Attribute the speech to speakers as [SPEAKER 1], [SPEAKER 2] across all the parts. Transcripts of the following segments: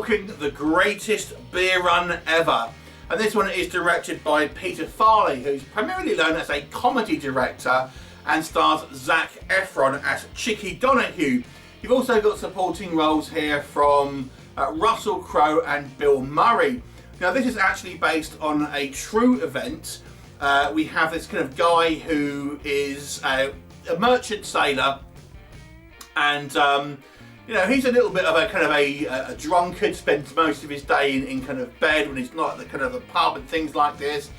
[SPEAKER 1] talking the greatest beer run ever. And this one is directed by Peter Farley, who's primarily known as a comedy director and stars Zac Efron as Chicky Donahue. You've also got supporting roles here from Russell Crowe and Bill Murray. Now this is actually based on a true event. We have this kind of guy who is a merchant sailor, and you know, he's a little bit of a kind of a drunkard, spends most of his day in kind of bed when he's not at the kind of the pub and things like this.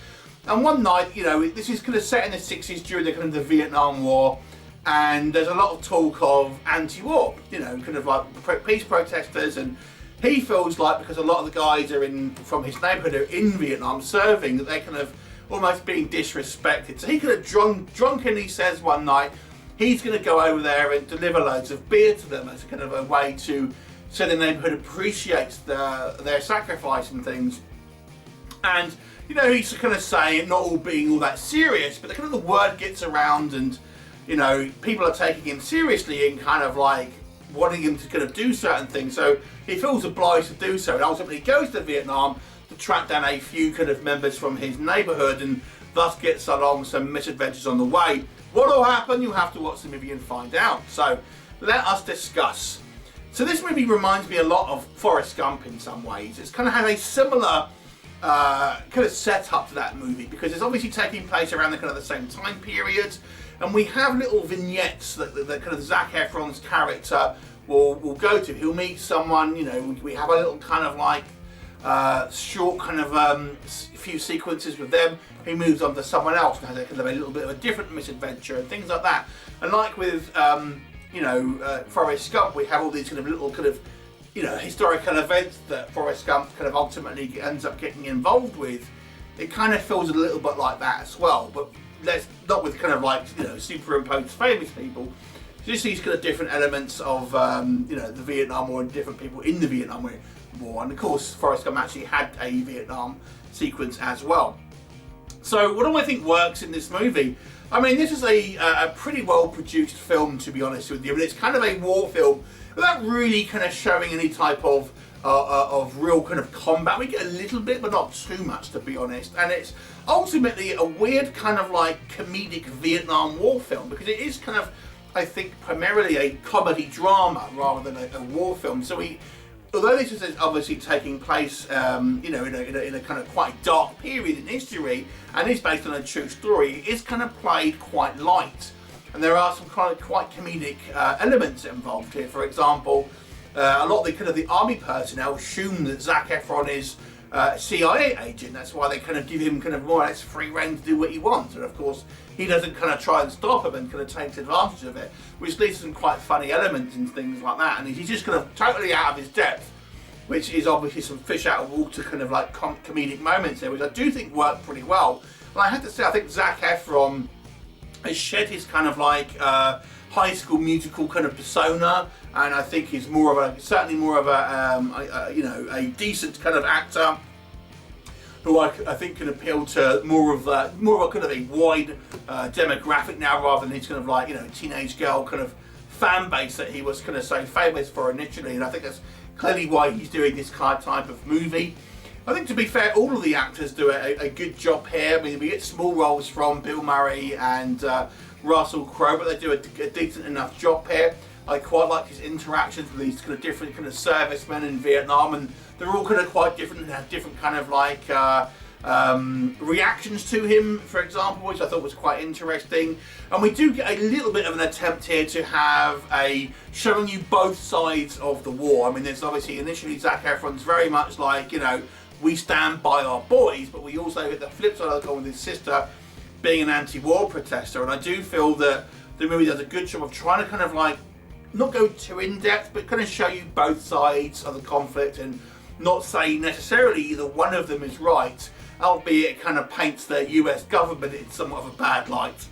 [SPEAKER 1] And one night, you know, this is kind of set in the 60s during the kind of the Vietnam War, and there's a lot of talk of anti-war, you know, kind of like peace protesters, and he feels like because a lot of the guys are from his neighbourhood are in Vietnam serving, that they're kind of almost being disrespected. So he kind of drunkenly says one night he's going to go over there and deliver loads of beer to them as a kind of a way to so the neighbourhood appreciates their sacrifice and things. And you know, he's kind of saying, not all being all that serious, but the kind of the word gets around, and you know, people are taking him seriously and kind of like wanting him to kind of do certain things. So he feels obliged to do so, and ultimately goes to Vietnam to track down a few kind of members from his neighbourhood, and thus gets along some misadventures on the way. What will happen? You'll have to watch the movie and find out. So let us discuss. So this movie reminds me a lot of Forrest Gump in some ways. It's kind of had a similar kind of setup to that movie, because it's obviously taking place around the kind of the same time period, and we have little vignettes that kind of Zac Efron's character will go to. He'll meet someone, you know, we have a little kind of like short kind of few sequences with them. He moves on to someone else and has a kind of a little bit of a different misadventure and things like that. And like with you know, Forrest Gump, we have all these kind of little kind of, you know, historical events that Forrest Gump kind of ultimately ends up getting involved with. It kind of feels a little bit like that as well, but not with kind of like, you know, superimposed famous people. Just these kind of different elements of you know, the Vietnam War and different people in the Vietnam War. And of course, Forrest Gump actually had a Vietnam sequence as well. So what do I think works in this movie? I mean, this is a pretty well produced film, to be honest with you. I mean, it's kind of a war film without really kind of showing any type of real kind of combat. We get a little bit, but not too much, to be honest. And it's ultimately a weird kind of like comedic Vietnam War film, because it is kind of, I think, primarily a comedy drama rather than a war film. So although this is obviously taking place, you know, in a kind of quite dark period in history, and is based on a true story, it is kind of played quite light. And there are some kind of quite comedic elements involved here. For example, a lot of the kind of the army personnel assume that Zac Efron is a CIA agent. That's why they kind of give him kind of more or less free rein to do what he wants. And of course, he doesn't kind of try and stop him and kind of takes advantage of it, which leads to some quite funny elements and things like that. And he's just kind of totally out of his depth, which is obviously some fish out of water kind of like comedic moments there, which I do think work pretty well. And I have to say, I think Zac Efron has shed his kind of like High School Musical kind of persona, and I think he's more of a, certainly more of a you know, a decent kind of actor who I think can appeal to more of a kind of a wide demographic now, rather than his kind of like, you know, teenage girl kind of fan base that he was kind of so famous for initially. And I think that's clearly why he's doing this kind of type of movie. I think, to be fair, all of the actors do a good job here. I mean, we get small roles from Bill Murray and Russell Crowe, but they do a decent enough job here. I quite like his interactions with these kind of different kind of servicemen in Vietnam, and they're all kind of quite different and have different kind of like reactions to him, for example, which I thought was quite interesting. And we do get a little bit of an attempt here to have showing you both sides of the war. I mean, there's obviously initially Zac Efron's very much like, you know, we stand by our boys, but we also hit the flip side of the coin with his sister being an anti-war protester. And I do feel that the movie does a good job of trying to kind of like not go too in depth, but kind of show you both sides of the conflict and not say necessarily either one of them is right, albeit it kind of paints the US government in somewhat of a bad light.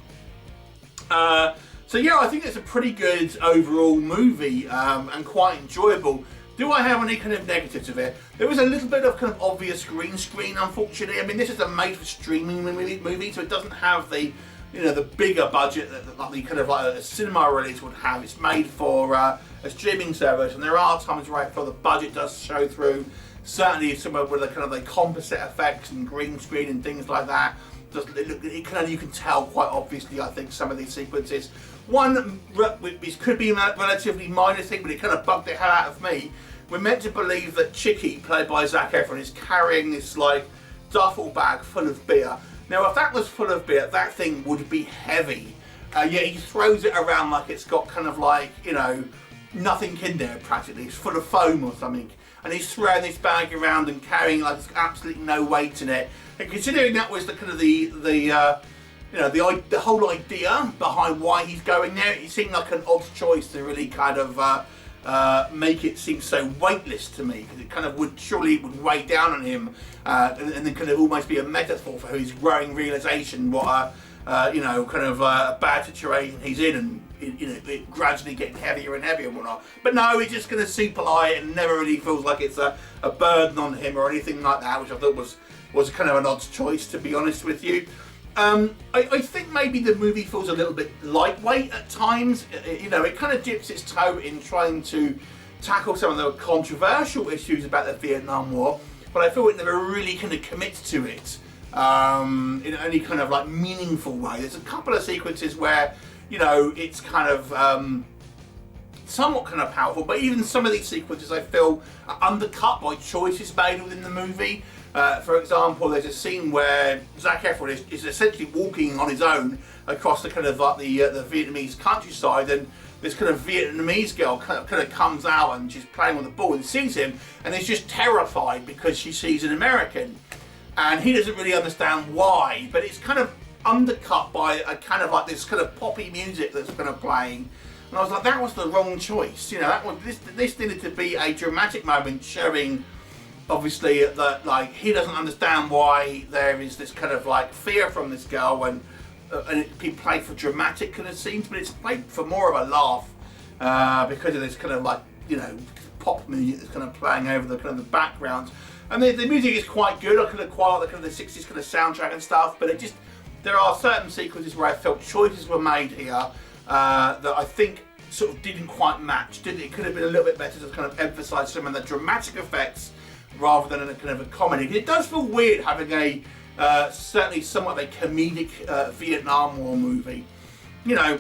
[SPEAKER 1] So yeah, I think it's a pretty good overall movie and quite enjoyable. Do I have any kind of negatives of it? There was a little bit of kind of obvious green screen, unfortunately. I mean, this is a made for streaming movie, so it doesn't have the you know, the bigger budget that like the kind of like a cinema release would have. It's made for a streaming service, and there are times where I feel the budget does show through. Certainly, some of the kind of the composite effects and green screen and things like that. You can tell quite obviously, I think, some of these sequences. One, which could be a relatively minor thing, but it kind of bugged the hell out of me. We're meant to believe that Chicky, played by Zac Efron, is carrying this like duffel bag full of beer. Now, if that was full of beer, that thing would be heavy. Yet he throws it around like it's got kind of like, you know, nothing in there practically. It's full of foam or something. And he's throwing this bag around and carrying like there's absolutely no weight in it. And considering that was the kind of the whole idea behind why he's going there, it seemed like an odd choice to really kind of make it seem so weightless to me, because it kind of would weigh down on him, and then kind of almost be a metaphor for his growing realization what a bad situation he's in, and it gradually getting heavier and heavier and whatnot. But no, he's just kind of super light and never really feels like it's a burden on him or anything like that, which I thought was kind of an odd choice, to be honest with you. I think maybe the movie feels a little bit lightweight at times. You know, it kind of dips its toe in trying to tackle some of the controversial issues about the Vietnam War, but I feel it never really kind of commits to it in any kind of like meaningful way. There's a couple of sequences where, you know, it's kind of somewhat kind of powerful, but even some of these sequences I feel are undercut by choices made within the movie. For example, there's a scene where Zac Efron is essentially walking on his own across the kind of like the Vietnamese countryside, and this kind of Vietnamese girl kind of comes out and she's playing with the ball and sees him, and is just terrified because she sees an American, and he doesn't really understand why, but it's kind of undercut by a kind of like this kind of poppy music that's kind of playing. And I was like, that was the wrong choice. You know, this needed to be a dramatic moment showing, obviously, that like he doesn't understand why there is this kind of like fear from this girl, and it be played for dramatic kind of scenes, but it's played for more of a laugh because of this kind of like, you know, pop music that's kind of playing over the kind of the background. And the music is quite good. I kind of quite like the kind of the 60s kind of soundtrack and stuff, but there are certain sequences where I felt choices were made here that I think sort of didn't quite match. It could have been a little bit better to kind of emphasise some of the dramatic effects rather than in a kind of a comedy. It does feel weird having a certainly somewhat of a comedic Vietnam War movie, you know.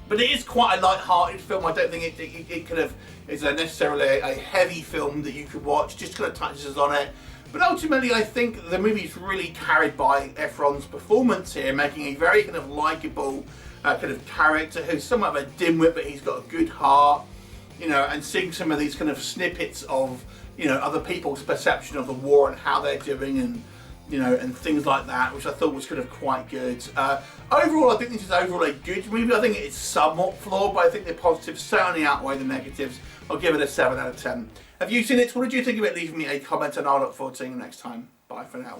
[SPEAKER 1] But it is quite a light-hearted film. I don't think it kind of is necessarily a heavy film that you could watch. Just kind of touches on it. But ultimately, I think the movie is really carried by Efron's performance here, making a very kind of likeable kind of character who's somewhat of a dimwit, but he's got a good heart, you know. And seeing some of these kind of snippets of, you know, other people's perception of the war and how they're doing, and, you know, and things like that, which I thought was kind of quite good. Overall, I think this is overall a good movie. I think it's somewhat flawed, but I think the positives certainly outweigh the negatives. I'll give it a 7 out of 10. Have you seen it? What did you think of it? Leave me a comment and I'll look forward to seeing you next time. Bye for now.